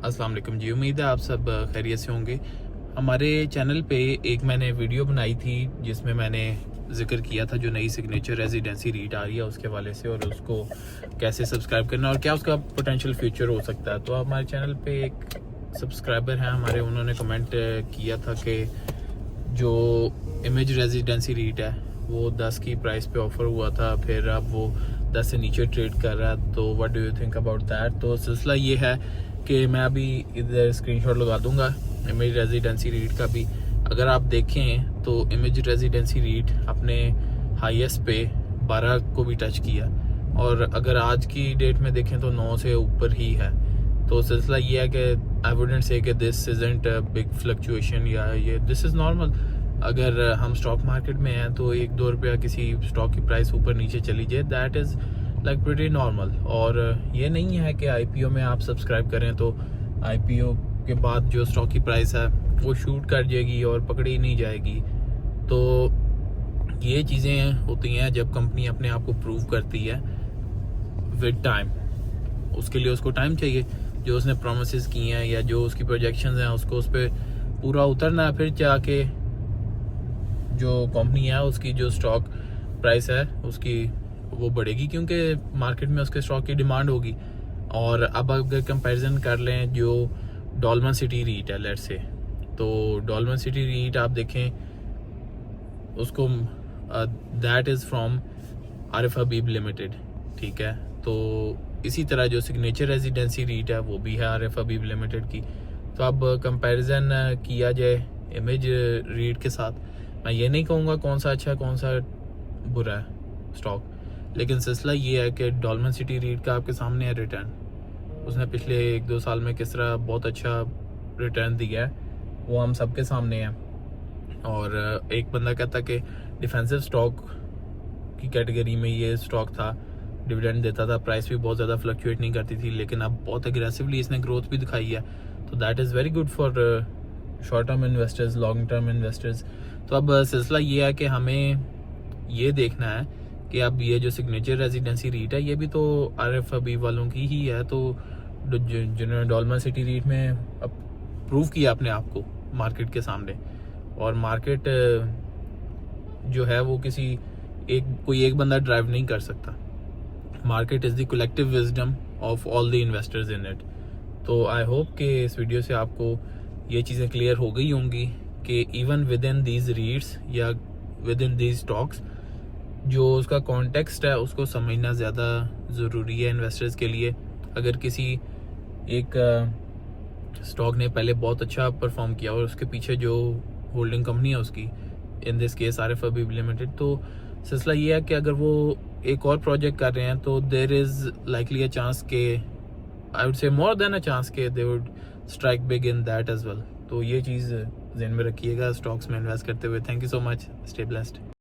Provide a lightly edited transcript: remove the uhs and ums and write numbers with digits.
अस्सलाम वालेकुम जी। उम्मीद है आप सब खैरियत से होंगे। हमारे चैनल पे एक मैंने वीडियो बनाई थी जिसमें मैंने जिक्र किया था जो नई सिग्नेचर रेजिडेंसी रीट आ रही है उसके हवाले से, और उसको कैसे सब्सक्राइब करना और क्या उसका पोटेंशियल फ्यूचर हो सकता है। तो हमारे चैनल पे एक सब्सक्राइबर हैं हमारे, उन्होंने कमेंट किया था कि जो इमेज रेजिडेंसी रीट है वो 10 की प्राइस पे ऑफ़र हुआ था, फिर अब वो 10 से नीचे ट्रेड कर रहा है। तो what do you think about that. तो सिलसिला ये है कि मैं अभी इधर स्क्रीनशॉट लगा दूंगा इमेज रेजिडेंसी रीट का भी। अगर आप देखें तो इमेज रेजिडेंसी रीट अपने हाईएस्ट पे 12 को भी टच किया, और अगर आज की डेट में देखें तो 9 से ऊपर ही है। तो सिलसिला ये है कि आई वुडंट से कि this isn't a big fluctuation या ये दिस इज़ नॉर्मल। अगर हम स्टॉक मार्केट में हैं तो 1-2 रुपया किसी स्टॉक की प्राइस ऊपर नीचे चली जाए, that is like pretty normal. और ये नहीं है कि आईपीओ में आप सब्सक्राइब करें तो आईपीओ के बाद जो स्टॉक की प्राइस है वो शूट कर जाएगी और पकड़ी नहीं जाएगी। तो ये चीज़ें होती हैं जब कंपनी अपने आप को प्रूव करती है विद टाइम। उसके लिए उसको टाइम चाहिए, जो उसने प्रोमिसेस की हैं या जो उसकी प्रोजेक्शंस हैं उसको उस पर पूरा उतरना है, फिर जाके जो कंपनी है उसकी जो स्टॉक प्राइस है उसकी वो बढ़ेगी, क्योंकि मार्केट में उसके स्टॉक की डिमांड होगी। और अब अगर कंपैरिजन कर लें जो डॉलमन सिटी रीट है लेट्स से, तो डॉलमन सिटी रीट आप देखें उसको that is from Arif Habib limited, ठीक है। तो इसी तरह जो सिग्नेचर रेजिडेंसी रीट है वो भी है आरिफ हबीब लिमिटेड की। तो अब कंपैरिजन किया जाए इमेज रीट के साथ, मैं ये नहीं कहूँगा कौन सा अच्छा कौन सा बुरा है स्टॉक, लेकिन सिलसिला ये है कि डॉलमन सिटी रीट का आपके सामने है रिटर्न। उसने पिछले 1-2 साल में किस तरह बहुत अच्छा रिटर्न दिया है वो हम सबके सामने है। और एक बंदा कहता कि डिफेंसिव स्टॉक की कैटेगरी में ये स्टॉक था, डिविडेंड देता था, प्राइस भी बहुत ज़्यादा फ्लक्चुएट नहीं करती थी, लेकिन अब बहुत एग्रेसिवली इसने ग्रोथ भी दिखाई है। तो that is very good for short term investors, long term investors. तो अब सिलसिला ये है कि हमें ये देखना है कि अब ये जो सिग्नेचर रेजिडेंसी रीट है ये भी तो आरिफ हबीब वालों की ही है। तो जिन्होंने डॉलमन सिटी रीट में अब प्रूव किया अपने आप को मार्केट के सामने, और मार्केट जो है वो कोई एक बंदा ड्राइव नहीं कर सकता। Market is the collective wisdom of all the investors in it. तो आई होप कि इस वीडियो से आपको ये चीज़ें क्लियर हो गई होंगी कि इवन विद इन दीज रीट्स या विद इन दीज स्टॉक्स जो उसका कॉन्टेक्स्ट है उसको समझना ज़्यादा ज़रूरी है इन्वेस्टर्स के लिए। अगर किसी एक स्टॉक ने पहले बहुत अच्छा परफॉर्म किया और उसके पीछे जो होल्डिंग कंपनी है उसकी, in this case Arif Habib limited, तो सिलसिला ये है कि अगर वो एक और प्रोजेक्ट कर रहे हैं तो there is likely a chance के, I would say more than a chance के they would strike big in that as well. तो ये चीज़ ध्यान में रखिएगा स्टॉक्स में इन्वेस्ट करते हुए। Thank you so much, stay blessed.